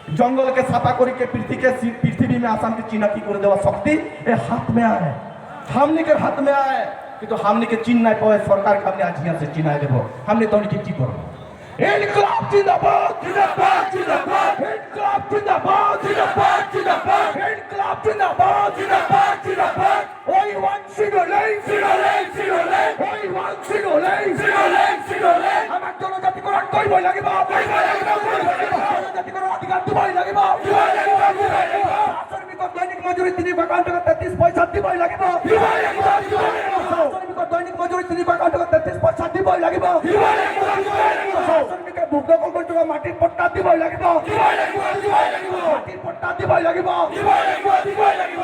जंगल के साफा करके पृथ्वी में आसाम की चिन्ह की कर देवा शक्ति ये हाथ में आए, हमने के हाथ में आए কিন্তু हमने के चिन्ह नहीं पाए सरकार के हमने आज यहाँ से चिन्ह देव हमने तो उनकी की करो इनकलाब जिंदाबाद जिंदाबाद जिंदाबाद इनकलाब जिंदाबाद जिंदाबाद जिंदाबाद इनकलाब जिंदाबाद जिंदाबाद जिंदाबाद ওই ওয়ান সিগোলেন সিগোলেন সিগোলেন ওই ওয়ান সিগোলেন সিগোলেন সিগোলেন আমার জনজাতিকরণ কইবই লাগিব কইবই লাগিব জনজাতিকরণ অধিকার দিবই লাগিব দিবই লাগিব দিবই লাগিব শ্রমিক দৈনিক মজুরি 3 টাকা 33 পয়সা দিবই লাগিব দিবই লাগিব দিবই লাগিব শ্রমিক দৈনিক মজুরি 3 টাকা 33 পয়সা দিবই লাগিব দিবই লাগিব দিবই লাগিব শ্রমিকের ভোগ দখল করে মাটির পট্টা দিবই লাগিব দিবই লাগিব দিবই লাগিব মাটির পট্টা দিবই লাগিব দিবই লাগিব দিবই লাগিব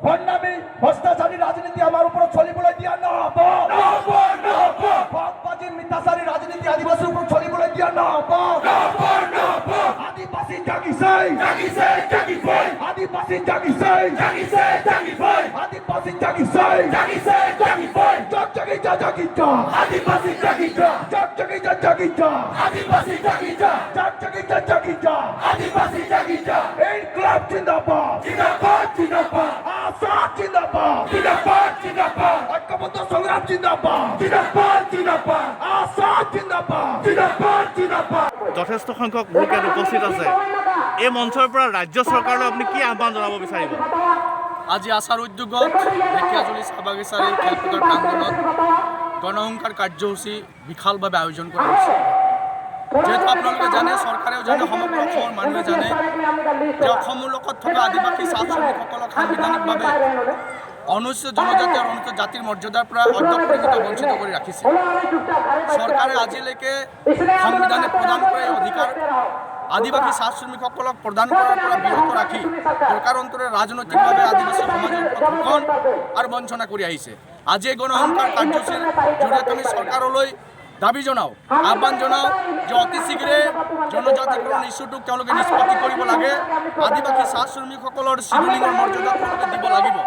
ভণ্ডামি ভ্রষ্টাচারী রাজনীতি আমার উপর ছলিবলে দিয়া না হবো না হবো না হবো ভাগবাজি মিথ্যাচারী রাজনীতি আদিবাসীর উপর ছলিবলে দিয়া না হবো না হবো না হবো আদিবাসী জাগিছে জাগিছে জাগিছে আদিবাসী জাগিছে জাগিছে জাগিছে আদিবাসী জাগিছে জাগিছে জাগিছে জাগিছে জাগিছে আদিবাসী জাগিছে জাগিছে জাগিছে আদিবাসী জাগিছে জাগিছে জাগিছে আদিবাসী জাগিছে ইনকলাব জিন্দাবাদ জিন্দাবাদ জিন্দাবাদ আসাম জিন্দাবাদ জিন্দাবাদ জিন্দাবাদ ঐক্যবদ্ধ সংগ্রাম জিন্দাবাদ জিন্দাবাদ জিন্দাবাদ আসাম জিন্দাবাদ জিন্দাবাদ জিন্দাবাদ যথেষ্ট সংখ্যক লোক ইয়াত উপস্থিত আছে এই মঞ্চৰ পৰা ৰাজ্য চৰকাৰলৈ আপুনি কি আহ্বান জনাব বিচাৰিব আজি আশাৰ উদ্যোগত ঢেকীয়াজুলি চাহ বাগিচাৰ এই খেলপথাৰ প্ৰাংগণত গণহংকাৰ কাৰ্যসূচী বিশালভাৱে আয়োজন কৰা হৈছে যেহেতু আপোনালোকে জানে চৰকাৰেও জানে সমগ্ৰ অসমৰ মানুহে জানে যে অসমৰ লগত থকা আদিবাসী চাহ শ্ৰমিকসকলক সাংবিধানিকভাৱে অনুসূচিত জনজাতি আৰু অনুসূচিত জাতিৰ মৰ্যাদাৰ পৰা অৰ্ধপৰিহিত বঞ্চিত কৰি ৰাখিছে চৰকাৰে আজিলৈকে সংবিধানে প্ৰদান কৰা এই অধিকাৰ আদিবাসী চাহ শ্ৰমিকসকলক প্ৰদান কৰাৰ পৰা বিৰত ৰাখি চৰকাৰ অন্তৰে ৰাজনৈতিকভাৱে আদিবাসী সমাজৰ ওপৰত শোষণ আৰু বঞ্চনা কৰি আহিছে আজি এই গণহংকাৰ কাৰ্যসূচীৰ জৰিয়তে আমি চৰকাৰলৈ দাবী জনাওঁ আহ্বান জনাওঁ যে অতি শীঘ্ৰে জনজাতিকৰণ ইস্যুটোক তেওঁলোকে নিষ্পত্তি কৰিব লাগে আদিবাসী চাহ শ্ৰমিকসকলৰ শিডিউলিঙৰ মৰ্যাদা তেওঁলোকে দিব লাগিব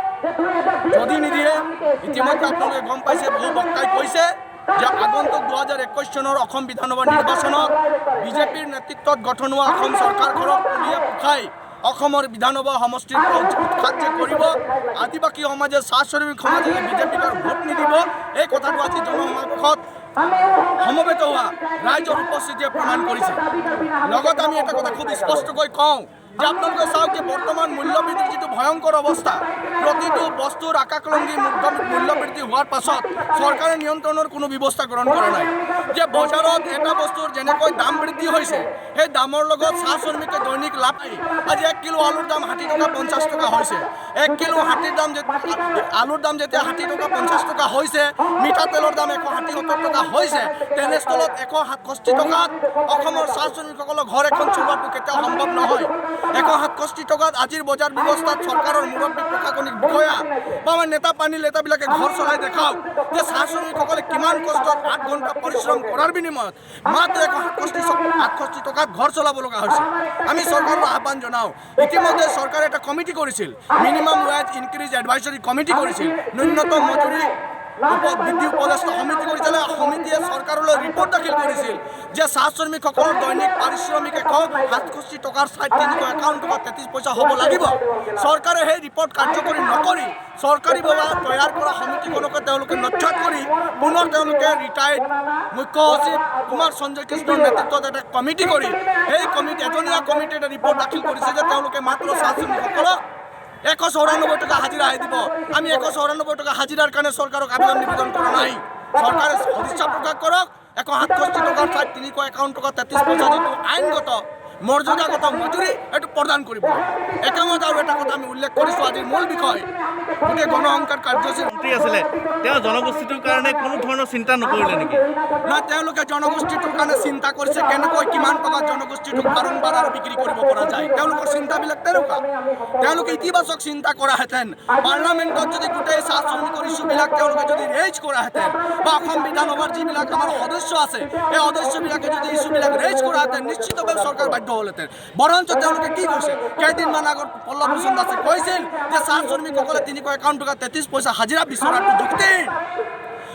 যদি নিদিয়ে ইতিমধ্যে আপোনালোকে গম পাইছে বহু বক্তাই কৈছে যে আগন্তুক 2021 চনৰ অসম বিধানসভা নিৰ্বাচনত বিজেপিৰ নেতৃত্বত গঠন হোৱা অসম চৰকাৰখনক পুলিয়ে পুখাই অসমৰ বিধানসভা সমষ্টিৰ পৰা উৎখাত যে কৰিব আদিবাসী সমাজে চাহ শ্ৰমিক সমাজে বিজেপিক ভোট নিদিব এই কথাটো আজি জনসমাবেশত সমবেত হোৱা ৰাইজৰ উপস্থিতিয়ে প্ৰমাণ কৰিছে লগত আমি এটা কথা খুব স্পষ্টকৈ কওঁ যে আপোনালোকে চাওক যে বৰ্তমান মূল্যবৃদ্ধিৰ যিটো ভয়ংকৰ অৱস্থা প্ৰতিটো বস্তুৰ আকাশলংঘী মূল্যবৃদ্ধি হোৱাৰ পাছত চৰকাৰে নিয়ন্ত্ৰণৰ কোনো ব্যৱস্থা গ্ৰহণ কৰা নাই যে বজাৰত এটা বস্তুৰ যেনেকৈ দাম বৃদ্ধি হৈছে সেই দামৰ লগত চাহ শ্ৰমিকে দৈনিক লাভ পায় আজি 1 কিলো আলুৰ দাম 60 টকা 50 টকা হৈছে 1 কিলো আলুৰ দাম যেতিয়া 60 টকা 50 টকা হৈছে মিঠাতেলৰ দাম 160 টকা হৈছে তেনেস্থলত 167 টকাত অসমৰ চাহ শ্ৰমিকসকলৰ ঘৰ এখন চলোৱাটো কেতিয়াও সম্ভৱ নহয় 167 টকাত আজিৰ বজাৰ ব্যৱস্থাত চৰকাৰৰ মুৰব্বী প্ৰশাসনিক বিষয়া বা আমাৰ নেতা পানী নেতাবিলাকে ঘৰ চলাই দেখাওক যে চাহ শ্ৰমিকসকলে কিমান কষ্টত 8 ঘণ্টা পৰিশ্ৰম কৰাৰ বিনিময়ত মাত্ৰ 168 টকাত ঘৰ চলাব লগা হৈছে আমি চৰকাৰৰ আহ্বান জনাওঁ ইতিমধ্যে চৰকাৰে এটা কমিটি কৰিছিল minimum ways increase advisory committee কৰিছিল ন্যূনতম মজুৰি বৃদ্ধি উপদেষ্টা সমিতি কৰিছিল সমিতিয়ে চৰকাৰলৈ ৰিপৰ্ট দাখিল কৰিছিল যে চাহ শ্ৰমিকসকলৰ দৈনিক পাৰিশ্ৰমিক 167 টকাৰ 351 টকা 33 পইচা হ'ব লাগিব চৰকাৰে সেই ৰিপৰ্ট কাৰ্যকৰী নকৰি চৰকাৰীভাৱে তৈয়াৰ কৰা সমিতিখনকে তেওঁলোকে নক্ষাত কৰি পুনৰ তেওঁলোকে ৰিটায়াৰ্ড মুখ্য সচিব কুমাৰ সঞ্জয় কৃষ্ণৰ নেতৃত্বত এটা কমিটি কৰি সেই কমিটি এজনীয়া কমিটিয়ে এটা ৰিপৰ্ট দাখিল কৰিছে যে তেওঁলোকে মাত্ৰ চাহ শ্ৰমিকসকলক 194 টকা হাজিৰা দিব আমি 194 টকা হাজিৰাৰ কাৰণে চৰকাৰক আবেদন নিবেদন কৰা নাই চৰকাৰে সদিচ্ছা প্ৰকাশ কৰক 168 টকাৰ 351 টকা 33 পইচা যিটো আইনগত মৰ্যাদাগত মজুৰি এইটো প্ৰদান কৰিব একামত আৰু এটা কথা আমি উল্লেখ কৰিছোঁ আজিৰ মূল বিষয় গোটেই গণহংকাৰ কাৰ্যসূচী আছিলে তেওঁ জনগোষ্ঠীটোৰ কাৰণে কোনো ধৰণৰ চিন্তা নকৰিলে নেকি না তেওঁলোকে জনগোষ্ঠীটোৰ কাৰণে চিন্তা কৰিছে কেনেকৈ কিমান টকা জনগোষ্ঠীটোক বাৰম্বাৰ আৰু বিক্ৰী কৰিব পৰা যায় তেওঁলোকৰ চিন্তাবিলাক তেনেকুৱা তেওঁলোকে ইতিবাচক চিন্তা কৰাহেঁতেন পাৰ্লামেণ্টত যদি গোটেই চাহ শ্ৰমিকৰ ইছ্যুবিলাক তেওঁলোকে যদি ৰেইজ কৰাহেঁতেন বা অসম বিধানসভাৰ যিবিলাক আমাৰ সদস্য আছে এই সদস্যবিলাকে যদি ইছ্যুবিলাক ৰেইজ কৰাহেঁতেন নিশ্চিতভাৱে চৰকাৰ বাধ্য হ'লহেঁতেন বৰঞ্চ তেওঁলোকে কি কৈছে কেইদিনমান আগত পল্লৱ লোচন দাসে কৈছিল যে চাহ শ্ৰমিকসকলে 351 টকা 33 পইচা হাজিৰা বিচৰাটো যুক্তি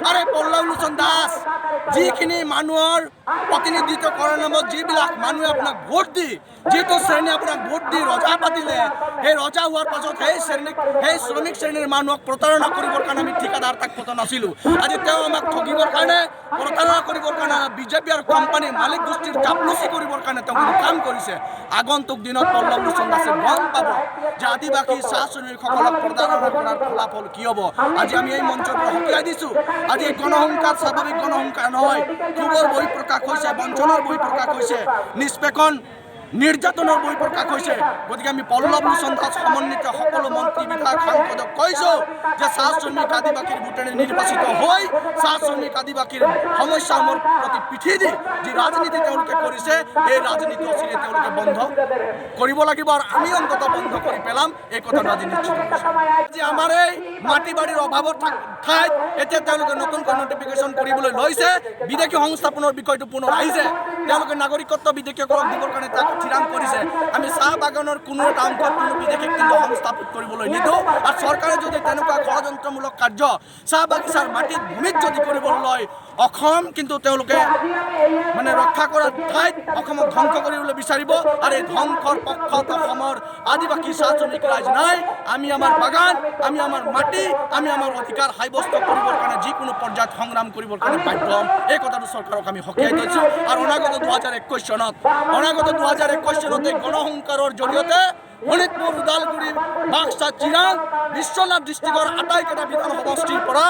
আৰে পল্লৱ লোচন দাস যিখিনি মানুহৰ প্ৰতিনিধিত্ব কৰাৰ নামত যিবিলাক মানুহে আপোনাক ভোট দি যিটো শ্ৰেণী আপোনাক ভোট দি ৰজা পাতিলে সেই ৰজা হোৱাৰ পাছত সেই শ্ৰমিক শ্ৰেণীৰ মানুহক প্ৰতাৰণা কৰিবৰ কাৰণে আমি ঠিকাদাৰ তাক পতা নাছিলোঁ। আজি তেওঁ আমাক ঠগিবৰ কাৰণে প্ৰতাৰণা কৰিবৰ কাৰণে বিজেপি আৰু কোম্পানীৰ মালিক গোষ্ঠীৰ চাপলুচি কৰিবৰ কাৰণে তেওঁ কাম কৰিছে। আগন্তুক দিনত পল্লৱ লোচন দাসে গম পাব যে আদিবাসী চাহ শ্ৰমিকসকলক প্ৰতাৰণা কৰাৰ ফলাফল কি হ'ব। আজি আমি এই মঞ্চৰ পৰা সকীয়াই দিছোঁ। আজি এই গণহংকাৰ স্বাভাৱিক গণহংকাৰ নহয়, ক্ষোভৰ বহিঃপ্ৰকাশ হৈছে, বঞ্চনাৰ বহিঃপ্ৰকাশ হৈছে, নিষ্পেষণ নিৰ্যাতনৰ বহিঃপ্ৰকাশ হৈছে। গতিকে আমি পল্লৱ লোচন দাস সমন্বিত সকলো মন্ত্ৰী বিধায়ক সাংসদক কৈছোঁ যে চাহ শ্ৰমিক আদিবাসীৰ ভোটেৰে নিৰ্বাচিত হৈ চাহ শ্ৰমিক আদিবাসীৰ সমস্যাসমূহৰ প্ৰতি পিঠি দি যি ৰাজনীতি তেওঁলোকে কৰিছে এই ৰাজনীতি অচিৰে তেওঁলোকে বন্ধ কৰিব লাগিব আৰু আমি অন্ততঃ বন্ধ কৰি পেলাম এই কথাটো আজি নিশ্চিত আজি আমাৰ এই মাটি বাৰীৰ অভাৱৰ ঠাইত এতিয়া তেওঁলোকে নতুনকৈ নটিফিকেশ্যন কৰিবলৈ লৈছে। বিদেশী সংস্থাপনৰ বিষয়টো পুনৰ আহিছে। তেওঁলোকে নাগৰিকত্ব বিদেশীসকলক দিবৰ কাৰণে তাক ঠিৰাং কৰিছে। আমি চাহ বাগানৰ কোনো এটা অংশত কোনো বিদেশীক কিন্তু সংস্থাপিত কৰিবলৈ নিদিওঁ আৰু চৰকাৰে যদি তেনেকুৱা ষড়যন্ত্ৰমূলক কাৰ্য চাহ বাগিচাৰ মাটিত ভূমিত যদি কৰিবলৈ লয় অসম কিন্তু তেওঁলোকে মানে ৰক্ষা কৰাৰ ঠাইত অসমক ধ্বংস কৰিবলৈ বিচাৰিব আৰু এই ধ্বংসৰ পক্ষত অসমৰ আদিবাসী চাহ শ্ৰমিক ৰাইজ নাই। আমি আমাৰ বাগান, আমি আমাৰ মাটি, আমি আমাৰ অধিকাৰ সাব্যস্ত কৰিবৰ কাৰণে যিকোনো পৰ্যায়ত সংগ্ৰাম কৰিবৰ কাৰণে বাধ্য হ'ম। এই কথাটো চৰকাৰক আমি সকীয়াই দিছোঁ আৰু অনাগত 2021 চনত এই গণহংকাৰৰ জৰিয়তে শোণিতপুৰ, ওদালগুৰি, বাক্সা, চিৰাং, বিশ্বনাথ ডিষ্ট্ৰিক্টৰ আটাইকেইটা বিধানসভা সমষ্টিৰ পৰা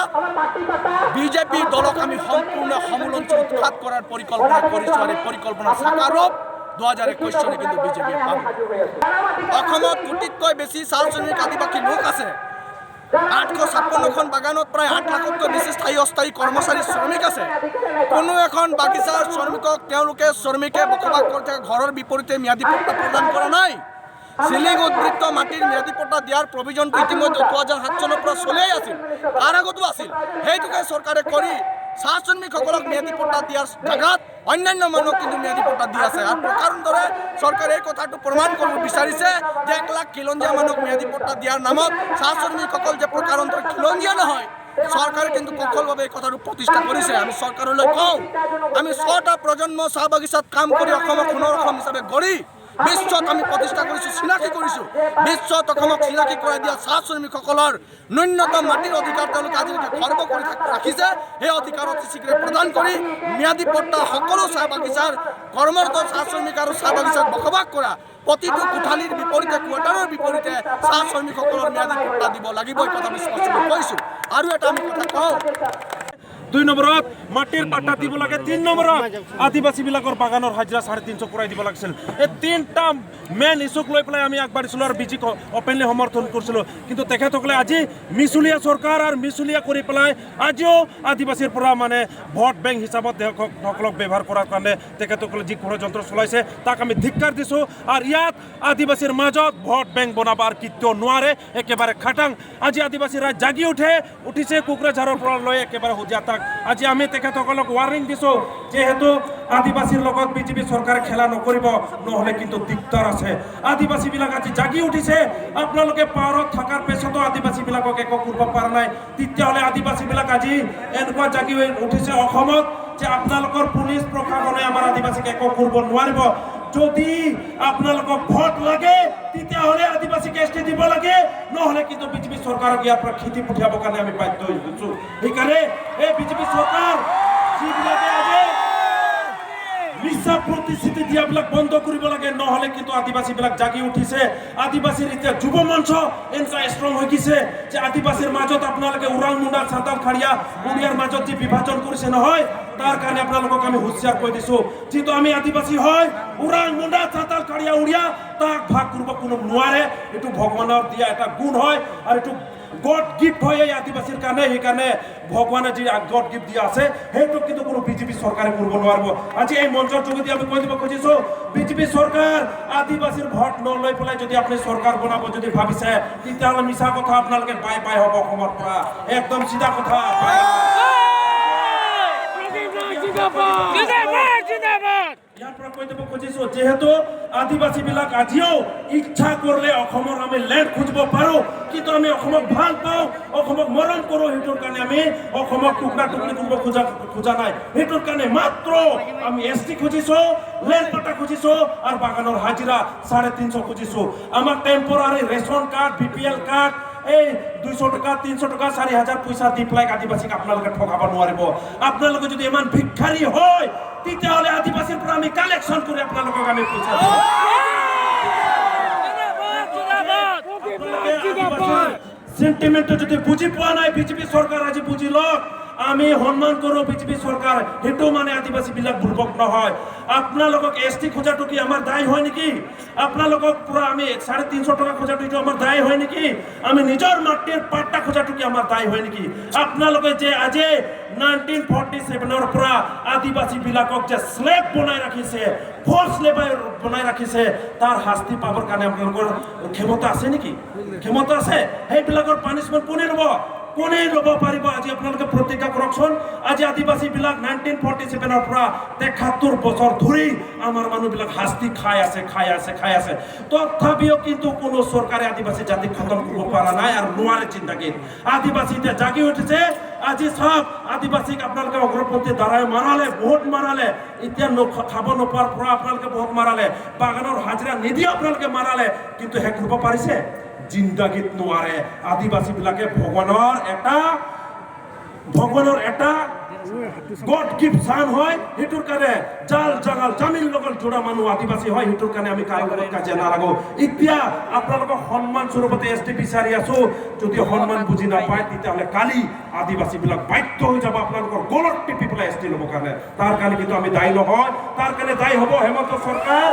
বিজেপি দলক আমি সম্পূৰ্ণ সমুলঞ্চ উৎখাত কৰাৰ পৰিকল্পনা কৰিছোঁ আৰু এই পৰিকল্পনা সাকাৰ ৰূপ 2021 চনে কিন্তু বিজেপিয়ে পাব। অসমত কোটিতকৈ বেছি চাহ শ্ৰমিক আদিবাসী লোক আছে। 856খন বাগানত প্ৰায় 8 লাখতকৈ বেছি স্থায়ী অস্থায়ী কৰ্মচাৰী শ্ৰমিক আছে। কোনো এখন বাগিচাৰ শ্ৰমিকক তেওঁলোকে শ্ৰমিকে বসবাস কৰি থকা ঘৰৰ বিপৰীতে ম্যাদী পট্টা প্ৰদান কৰা নাই। চিলিং উদ্বৃত্ত মাটিৰ ম্যাদী পট্টা দিয়াৰ প্ৰভিজনটো ইতিমধ্যে 2007 চনৰ পৰা চলিয়েই আছিল, তাৰ আগতো আছিল। সেইটোকে চৰকাৰে কৰি চাহ শ্ৰমিকসকলক ম্যাদী পট্টা দিয়াৰ জেগাত অন্যান্য মানুহক কিন্তু ম্যাদী পট্টা দি আছে আৰু প্ৰকাৰৰ দৰে চৰকাৰে এই কথাটো প্ৰমাণ কৰিব বিচাৰিছে যে 1 লাখ খিলঞ্জীয়া মানুহক ম্যাদী পট্টা দিয়াৰ নামত চাহ শ্ৰমিকসকল যে প্ৰকাৰান্তৰে খিলঞ্জীয়া নহয়। চৰকাৰে কিন্তু কৌশলভাৱে এই কথাটো প্ৰতিষ্ঠা কৰিছে। আমি চৰকাৰলৈ কওঁ, আমি 6টা প্ৰজন্ম চাহ বাগিচাত কাম কৰি অসমক সোণৰ অসম হিচাপে গঢ়ি বিশ্বত আমি প্ৰতিষ্ঠা কৰিছোঁ, চিনাকি কৰিছোঁ। বিশ্বত অসমক চিনাকি কৰাই দিয়া চাহ শ্ৰমিকসকলৰ ন্যূনতম মাটিৰ অধিকাৰ তেওঁলোকে আজিলৈকে খৰ্ব কৰি ৰাখিছে। সেই অধিকাৰ অতি শীঘ্ৰে প্ৰদান কৰি ম্যাদী পট্টা সকলো চাহ বাগিচাৰ কৰ্মৰত চাহ শ্ৰমিক আৰু চাহ বাগিচাত বসবাস কৰা প্ৰতিটো কোঠালিৰ বিপৰীতে কোৱাৰ্টাৰৰ বিপৰীতে চাহ শ্ৰমিকসকলৰ ম্যাদী পট্টা দিব লাগিব। এই কথা আমি স্পষ্টকৈ কৈছোঁ। আৰু এটা আমি কথা কওঁ, 2 নম্বৰত মাটিৰ পাট্টা দিব লাগে, 3 নম্বৰত আদিবাসীবিলাকৰ বাগানৰ হাজিৰা 350 কৰাই দিব লাগিছিল। এই 3টা মেইন ইছ্যুক লৈ পেলাই আমি আগবাঢ়িছিলোঁ আৰু বিজিক অপেনলি সমৰ্থন কৰিছিলোঁ। কিন্তু তেখেতসকলে আজি মিছুলীয়া চৰকাৰ আৰু মিছুলীয়া কৰি পেলাই আজিও আদিবাসীৰ পৰা মানে ভোট বেংক হিচাপত তেখেতসকলক ব্যৱহাৰ কৰাৰ কাৰণে তেখেতসকলে যি ষড়যন্ত্ৰ চলাইছে তাক আমি ধিক্কাৰ দিছোঁ। আৰু ইয়াত আদিবাসীৰ মাজত ভোট বেংক বনাব আৰু কেতিয়াও নোৱাৰে, একেবাৰে খাটাং। আজি আদিবাসী ৰাইজ জাগি উঠিছে কোকৰাঝাৰৰ পৰা লৈ একেবাৰে হুজিয়া তাক। আজি আমি তেখেতসকলক ৱাৰ্নিং দিছোঁ, যেহেতু আদিবাসীৰ লগত বিজেপি চৰকাৰে খেলা নকৰিব, নহ'লে কিন্তু দিগদাৰ আছে। আদিবাসীবিলাক আজি জাগি উঠিছে। আপোনালোকে পাৱাৰত থকাৰ পিছতো আদিবাসীবিলাকক একো কৰিব পৰা নাই, তেতিয়াহ'লে আদিবাসীবিলাক আজি এনেকুৱা জাগি উঠিছে অসমত যে আপোনালোকৰ পুলিচ প্ৰশাসনে আমাৰ আদিবাসীক একো কৰিব নোৱাৰিব। যদি আপোনালোকক ভোট লাগে তেতিয়াহ'লে আদিবাসীক এছটি দিব লাগে, নহ'লে কিন্তু বিজেপি চৰকাৰক ইয়াৰ পৰা খেতি পঠিয়াবৰ কাৰণে আমি বাধ্য হৈছোঁ। সেইকাৰণে এই বিজেপি চৰকাৰ যিবিলাকে আজি মিছা প্ৰতিশ্ৰুতি দিয়াবিলাক বন্ধ কৰিব লাগে, নহ'লে কিন্তু আদিবাসীবিলাক জাগি উঠিছে। আদিবাসীৰ এতিয়া যুৱ মঞ্চ এনেকুৱা ষ্ট্ৰং হৈ গৈছে যে আদিবাসীৰ মাজত আপোনালোকে ওৰাং মুণ্ডা চান্তাল খাৰিয়া উৰিয়াৰ মাজত যি বিভাজন কৰিছে নহয়, তাৰ কাৰণে আপোনালোকক আমি হুঁচিয়াৰ কৈ দিছোঁ। যিটো আমি আদিবাসী হয়, ওৰাং মুণ্ডা চান্তাল খাৰিয়া উৰিয়া তাক ভাগ কৰিব কোনো নোৱাৰে। এইটো ভগৱানৰ দিয়া এটা গুণ হয় আৰু এইটো গড গিফ্ট হয় এই আদিবাসীৰ কাৰণে। সেইকাৰণে ভগৱানে যি গড গিফ্ট দিয়া আছে সেইটো কিন্তু কোনো বিজেপি চৰকাৰে কৰিব নোৱাৰিব। আজি এই মঞ্চৰ যোগেদি আমি কৈ দিব খুজিছোঁ, বিজেপি চৰকাৰ আদিবাসীৰ ভোট নলৈ পেলাই যদি আপুনি চৰকাৰ বনাব যদি ভাবিছে, তেতিয়াহ'লে মিছা কথা আপোনালোকে বাই বাই হ'ব অসমৰ পৰা। একদম চিধা কথা। ইয়াৰ পৰা কৈ দিব খুজিছো যেহেতু আদিবাসী বিলাক আজিও ইচ্ছা কৰলে অসমৰ আমি ল্যান্ড খুঁজব পাৰো কিন্তু আমি অসমক ভাল পাওঁ অসমক মৰম কৰো সেইটোৰ কাৰণে আমি অসমক টুকৰা টুকৰি কৰিব খোজা নাই সেইটোৰ কাৰণে মাত্ৰ আমি এসটি খুজিছো ল্যান্ড পাটা খুজিছো আৰু বাগানৰ হাজিৰা 350 খুজিছো আমাক টেম্পোৰাৰি ৰেশন কাৰ্ড বিপিএল কাৰ্ড এই 200 টাকা 300 টাকা 4000 পয়সা দি পেলাই আদিবাসীক আপোনালোকে ঠকাব নোৱাৰিব আপোনালোকে যদি ইমান ভিক্ষাৰী হয় তেতিয়াহ'লে আদিবাসীৰ পৰা আমি কালেকশ্যন কৰি আপোনালোকক আমি পইচা দিম সেন্টিমেন্ট যদি বুজি পোৱা নাই বিজেপি চৰকাৰ আজি বুজি লওক আমি সন্মান কৰো বিজেপি চৰকাৰ হেতু মানে আদিবাসী বিলাক বুৰ্বক নহয় আপোনালোকক এসটি খোজাটো কি আমাৰ দায় হয় নেকি আপোনালোকক পুৰা আমি 350 টাকা খোজাটো এইটো আমাৰ দায় হয় নেকি আমি নিজৰ মাটিৰ পাট্টা খোজাটো কি আমাৰ দায় হয় নেকি আপোনালোকে যে আজি 1947 ৰ পৰা আদিবাসী বিলাকক যে স্লেভ বনাই ৰাখিছে ফৰ্স লেবাৰ বনাই ৰাখিছে তাৰ শাস্তি পাবৰ কাৰণে আপোনালোকৰ ক্ষমতা আছে নেকি ক্ষমতা আছে সেইবিলাকৰ পানিশমেন্ট কোনে ল'ব পাৰিব আজি আপোনালোকে প্ৰতিজ্ঞা কৰকচোন আজি আদিবাসী বিলাক 1947 ৰ পৰা 73 বছৰ ধৰি আমাৰ মানুহবিলাক শাস্তি খাই আছে তথাপিও কিন্তু কোনো চৰকাৰে আদিবাসী জাতি খতম কৰিব পৰা নাই আৰু নোৱাৰে চিন্তাগীত আদিবাসীতে জাগি উঠিছে আজি সব আদিবাসীক আপোনালোকে অগ্ৰপন্থী দ্বাৰাই মাৰালে বহুত মাৰালে এতিয়া খাব নোপোৱাৰ পৰা আপোনালোকে বহুত মাৰালে বাগানৰ হাজিৰা নিদি আপোনালোকে মাৰালে কিন্তু শেষ কৰিব পাৰিছে জিন্দাগীত নোৱাৰে আদিবাসী বিলাকে ভগৱানৰ এটা গড গিফ্ট চান হয় হেতুৰ কাৰণে জাল জাগাল জামিন লগল জোড়া মানুহ আদিবাসী হয় হেতুৰ কাৰণে আমি কাৰো লগত কাজিয়া নালাগো এতিয়া আপোনালোকক সন্মান স্বৰূপতে এসটি বিচাৰি আছো যদি সন্মান বুজি নাপায় তেতিয়াহ'লে কালি আদিবাসী বিলাক বাধ্য হৈ যাব আপোনালোকৰ গলত টিপি পেলাই এসটি ল'ব কাৰণে তাৰ কাৰণে কিন্তু আমি দায়ী নহয় তাৰ কাৰণে দায়ী হ'ব হেমন্ত চৰকাৰ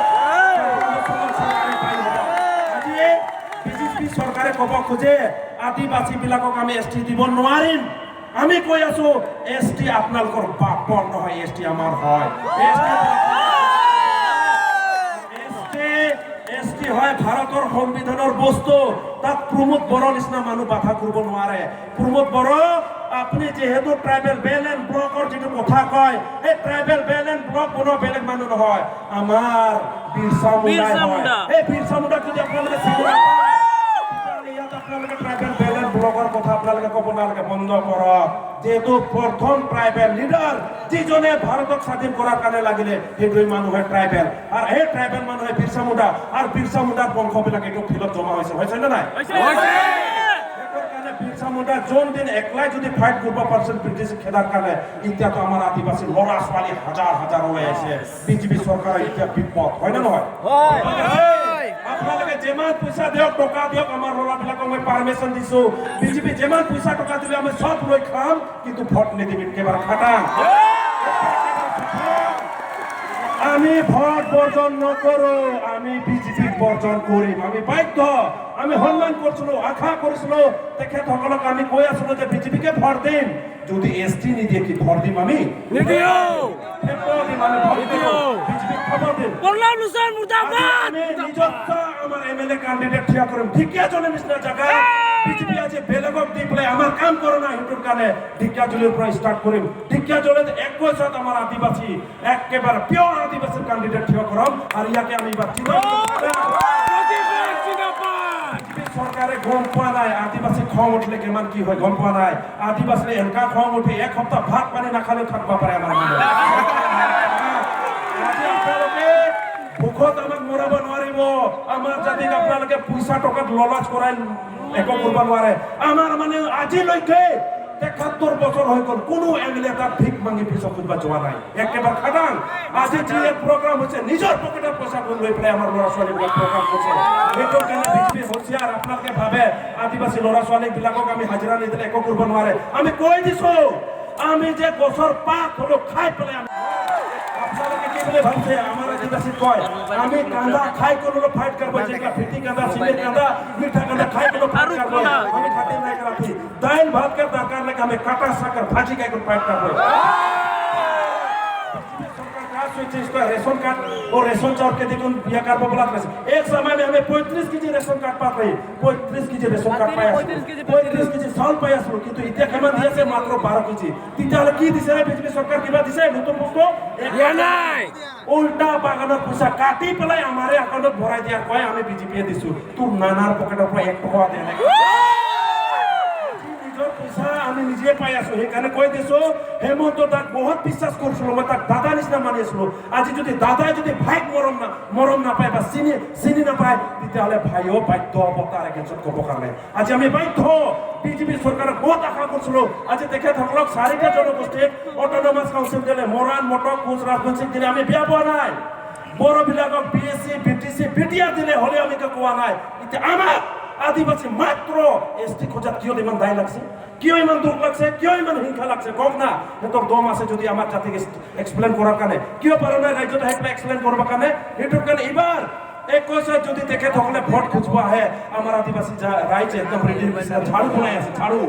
বিজেপি চৰকাৰে ক'ব খোজে আদিবাসী বিলাকক আমি এসটি দিব নোৱাৰিম আমি কৈ আছো এসটি আপোনালোকৰ বাপৰ নহয় এসটি আমাৰ হয় এসটি হয় ভাৰতৰ সংবিধানৰ বস্তু তাত প্ৰমোদ বড়ো নিচিনা মানুহ বাধা কৰিব নোৱাৰে প্ৰমোদ বড়ো আপুনি যেহেতু ট্ৰাইবেল বেল এণ্ড ব্লকৰ যিটো কথা কয় এই ট্ৰাইবেল বেল এণ্ড ব্লক কোনো বেলেগ মানুহ নহয় আমাৰ বিৰচা মুণ্ডা এই বিৰচা মুণ্ডাক যদি আপোনালোকে আপোনালোকে ট্ৰাইবেল বেল এণ্ড ব্লকৰ কথা আপোনালোকে ক'ব নালাগে বন্ধ কৰক যেহেতু প্ৰথম ট্ৰাইবেল লিডাৰ যিজনে ভাৰতক স্বাধীন কৰাৰ কাৰণে লাগিলে সেইটোৱে মানুহে ট্ৰাইবেল আৰু সেই ট্ৰাইবেল মানুহে বিৰচা মুণ্ডা আৰু বিৰচা মুণ্ডাৰ বংশবিলাক এইটো ফিল্ডত জমা হৈছে নে নাই বিৰচা মুণ্ডা যোন দিন একলাই যদি ফাইট কৰিব পাৰিছিল ব্ৰিটিছ খেদাৰ কাৰণে এতিয়াতো আমাৰ আদিবাসী ল'ৰা ছোৱালী হাজাৰ হৈ আছে বিজেপি চৰকাৰৰ এতিয়া বিপদ হয় নে নহয় আপোনালোকে যেমান পইচা দিয়ক টকা দিয়ক আমাৰ ল'ৰাবিলাকক মই পাৰ্মিশ্যন দিছো বিজেপি যেমান পইচা টকা দিলে আমি চব লৈ খাম কিন্তু ভোট নিদিম একেবাৰে খাটাং আমি ভোট বৰ্জন নকৰো আমি বিজেপিক বৰ্জন কৰিম আমি বাধ্য আমি সন্মান কৰিছিলো আশা কৰিছিলো তেখেতসকলক আমি কৈ আছিলো যে বিজেপিকে ভোট দিম যদি এসটি নিদিয়ে কি ভোট দিম আমি আমার এমএলএ ক্যান্ডিডেট থিয়া করিম ঢিকিয়াজুলি নিচিনা জায়গা বিজেপি আজি বেলেগক দি পেলাই আমার কাম করে না সেইটোৰ কাৰণে ঢিকিয়াজুলিৰ পৰা স্টাৰ্ট কৰিম ঢিকিয়াজুলিত 21 আমাৰ আদিবাসী একেবাৰে পিওৰ আদিবাসীৰ ক্যান্ডিডেট থিয়া কৰম আৰ ইয়াকে আমি সৰকাৰে গম পোৱা নাই আদিবাসী খং উঠিলে কিমান কি হয় গম পোৱা নাই আদিবাসী এনেকা খং উঠে এক সপ্তাহ ভাত পানী নাখালে থাকিব পাৰে আমাৰ ভোকত আমাক মৰাব নোৱাৰিব আমাৰ জাতিক আপোনালোকে পইচা টকাত ললাচ কৰাই একো কৰিব নোৱাৰে আমাৰ মানে আজিলৈকে 71 বছৰ হৈ গ'ল কোনো এমএলএ এটা ভিক মাগি পইচা খুজিব যোৱা নাই একেবাৰে খাটাং আজি যি প্ৰগ্ৰাম হৈছে নিজৰ পকেটৰ পইচা লৈ পেলাই আমাৰ ল'ৰা ছোৱালীবিলাক প্ৰগ্ৰাম কৰিছে সেইটো কাৰণে বিজেপি হুঁচিয়াৰ আপোনালোকে ভাবে আদিবাসী ল'ৰা ছোৱালীবিলাকক আমি হাজিৰা নিদিলে একো কৰিব নোৱাৰে আমি কৈ দিছো আমি যে গছৰ পাত হ'লেও খাই পেলাই আপোনালোকে কি বুলি ভাবিছে আমাৰ আদিবাসী কয় আমি কান্দা খাই কোনো ফাইট কৰিব যেগা ফিটি কান্দা সিমেন্ট কান্দা মিঠা কান্দা খাই কোনো ফাইট কৰিব আমি খাতে নাই ৰাখি দাইল ভাত কা দরকার লাগে আমি কাটা সাকার ভাজি খাই কোনো ফাইট করব स्वीट इसका रेशन कार्ड और रेशन चाउल के देखो यह कार्ड पर बोला एक समय में हमें 35 केजी रेशन कार्ड पा रही 35 केजी रेशन कार्ड पाया 35 केजी चाउल पाया আসলো কিন্তু এতিয়া কেমন দিয়েছে মাত্র 12 কেজি তেতিয়াহলে কি দিছে বিজেপি সরকার কিবা দিছে নতুন বস্তু দিয়া নাই উল্টা বাগানের পয়সা কাটি পেলাই আমারে একাউন্টত ভৰাই দিয়া কয় আমি বিজেপিয়ে দিছো তোৰ নানাৰ পকেটৰ পৰা 1 টকা দিয়া নাই নিজৰ পইচা আমি নিজে পাই আছো সেইকাৰণে কৈ দিছো হেমন্ত তাক বহুত বিশ্বাস কৰিছিলো মই তাক দাদা নিচিনা মানি আছিলো আজি যদি দাদাই যদি ভাইক মৰম নাপায় বা চিনি নাপায় তেতিয়াহলে ভাইও বাধ্য হ'ব তাৰ এগেইনষ্টত ক'ব কাৰণে আজি আমি বাধ্য বিজেপি চৰকাৰক বহুত আশা কৰিছিলো আজি তেখেতসকলক 4টা জনগোষ্ঠীক অটোনমাস কাউন্সিল দিলে মৰাণ মটক কোচ ৰাজবংশীক দিলে আমি বেয়া পোৱা নাই বড়োবিলাকক বিএসসি বিটিসি বিটিআৰ দিলে হলে আমি কোৱা নাই এতিয়া আমাক আদিবাসী মাত্র এসটি খোঁজাত কিয় ইমান দায় লাগছে কিয় ইমান দুখ লাগছে কিয় ইমান হিংসা লাগছে কম না সিহঁতৰ দম আছে যদি আমাৰ জাতিক এক্সপ্লেইন কৰাৰ কাৰণে কিয় পৰা নাই ৰাজ্যত আহি পেলাই এক্সপ্লেইন কৰিবৰ কাৰণে সেইটোৰ কাৰণে এইবাৰ 21 যদি তেখেতসকলে ভোট খুজিব আহে আমাৰ আদিবাসী ৰাইজ একদম ৰেডি হৈছে ঝাড়ু বনাই আছে ঝাড়ু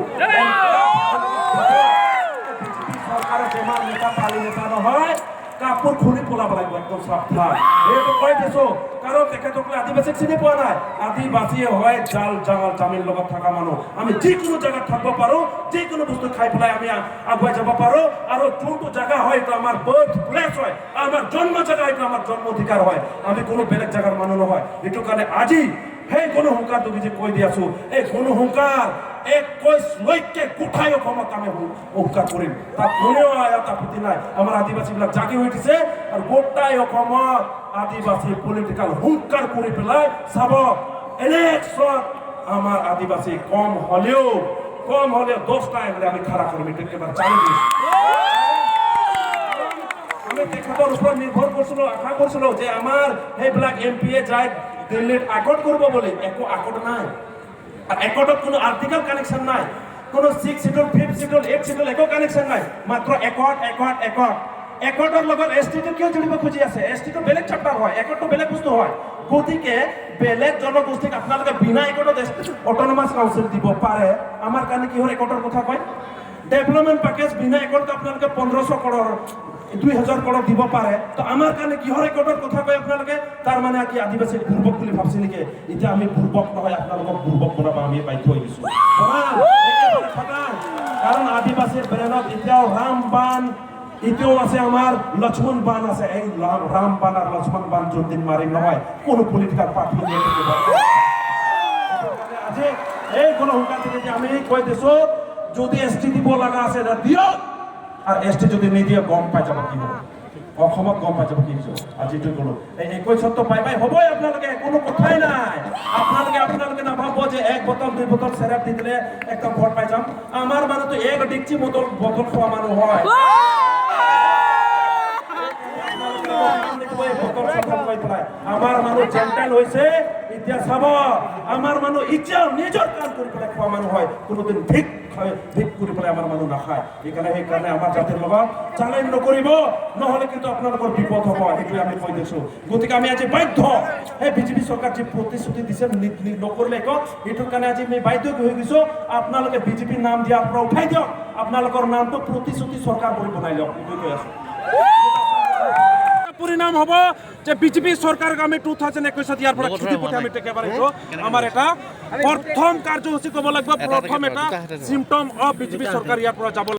চৰকাৰৰ বেমাৰ নেতা পালি নেতা নহয় কাপোৰ খুলি পেলাব লাগিব একদম সাৱধান এইটো কৈ দিছো কাৰণ তেখেতসকলে আদিবাসীক চিনি পোৱা নাই আদিবাসী হয় জাল জাঙাল জামিন লগত থকা মানুহ আমি যিকোনো জায়গাত থাকিব পাৰো যিকোনো বস্তু খাই পেলাই আমি আগুৱাই যাব পাৰো আৰু যোনটো জায়গা হয় এইটো আমাৰ বাৰ্থ প্লেচ হয় আমাৰ জন্ম জায়গা এইটো আমাৰ জন্ম অধিকাৰ হয় আমি কোনো বেলেগ জায়গাৰ মানুহ নহয় এইটো কাৰণে আজি সেই গণহুংকাৰ তুমি যে কৈ দি আছো এই গণহুংকাৰ 21 লৈকে গোটাই অসমত আমি হুংকাৰ কৰিম তাত কোনেও এটা আপত্তি নাই আমাৰ আদিবাসীবিলাক জাগি উঠিছে আৰু গোটাই অসমত আদিবাসী পলিটিক্যাল হুংকাৰ কৰি পেলাই চাব ইলেকশ্যন আমাৰ আদিবাসী কম হলেও 10টা এমএলএ আমি খাৰা কৰিম একেবাৰে চালি দিম আমি তেখেতৰ ওপৰত নিৰ্ভৰ কৰিছিলো আশা কৰিছিলো যে আমাৰ সেইবিলাক এমপিয়ে যায় দিল্লীত আকট কৰিব বুলি একো আকট নাই আর একটত কোনো আর্টিকেল কানেকশন নাই কোনো 6 শিডিউল 5 শিডিউল 8 শিডিউল একো কানেকশন নাই মাত্র একটৰ লগত এসটিটো কিয় জড়িত খুঁজি আছে এসটিটো বেলেগ চেপ্টাৰ হয় একটটো বেলেগ বস্তু হয় গতিকে বেলেগ জনগোষ্ঠীক আপোনালোকে বিনা একটত অটোনমাস কাউন্সিল দিব পাৰে আমাৰ কাৰণে কি হয় একটৰ কথা কয় ডেভেলপমেন্ট প্যাকেজ বিনা একটত আপোনালোকে 1500 কৰোৰ 2000 কৰোৰ দিব পাৰে তো আমাৰ কাৰণে কি হয় একটৰ কথা কয় আপোনালোকে তাৰ মানে কি আদিবাসী পূৰ্বক বুলি ভাবছে নেকি এতিয়া আমি পূৰ্বক নহয় আপোনালোকক পূৰ্বক বনাব আমি বাধ্য হৈ গৈছো কাৰণ আদিবাসীৰ ব্ৰেনত এতিয়াও ৰামবান এতিয়াও আছে আমাৰ লক্ষ্মণ বান আছে এই ৰামবান আৰু লক্ষ্মণ বান যোনদিন মাৰিম নহয় কোনো পলিটিক্যাল পাৰ্টি আজি এই গণহুংকাৰ থেকে আমি কৈ দিছো যদি এসটি দিব লগা আছে দিয়ক আর এসটি যদি নিদিয়ে গম পাই যাব কি হ'ব অসমত গম পাই যাব কি হ'ব আজি এইটো ক'লো এই 21 পাই হ'বই আপোনালোকে কোনো কথাই নাই আপোনালোকে নাভাবব যে 1 বোতল 2 বোতল চেৰাপ দি দিলে একদম ভোট পাই যাম আমাৰ মানুহটো এক ডিক্সি বোতল খোৱা মানুহ হয় আমাৰ মানুহ জেন্টাল হৈছে এতিয়া চাব আমাৰ মানুহ ইচ্ছা নিজৰ কাম কৰি পেলাই খোৱা মানুহ হয় কোনোদিন ভিক কৰি পেলাই আমাৰ মানুহ নাখায় সেইকাৰণে আমাৰ জাতিৰ লগত চালেন নকৰিব নহ'লে কিন্তু আপোনালোকৰ বিপদ হ'ব সেইটোৱে আমি কৈ দিছোঁ গতিকে আমি আজি বাধ্য সেই বিজেপি চৰকাৰ যি প্ৰতিশ্ৰুতি দিছে নকৰিলে একো সেইটোৰ কাৰণে আজি আমি বাধ্য হৈ গৈছোঁ আপোনালোকে বিজেপিৰ নাম দিয়াৰ পৰা উঠাই দিয়ক আপোনালোকৰ নামটো প্ৰতিশ্ৰুতি চৰকাৰ বুলি বনাই লওক এইটোৱে কৈ আছোঁ পৰিণাম হ'ব যে বিজেপি চৰকাৰক আমি 2021 ইয়াৰ পৰা খেতি পথে আমি একেবাৰে আমাৰ এটা প্ৰথম কাৰ্যসূচী ক'ব লাগিব প্ৰথম এটা চিম্পটম অফ বিজেপি চৰকাৰ ইয়াৰ পৰা যাব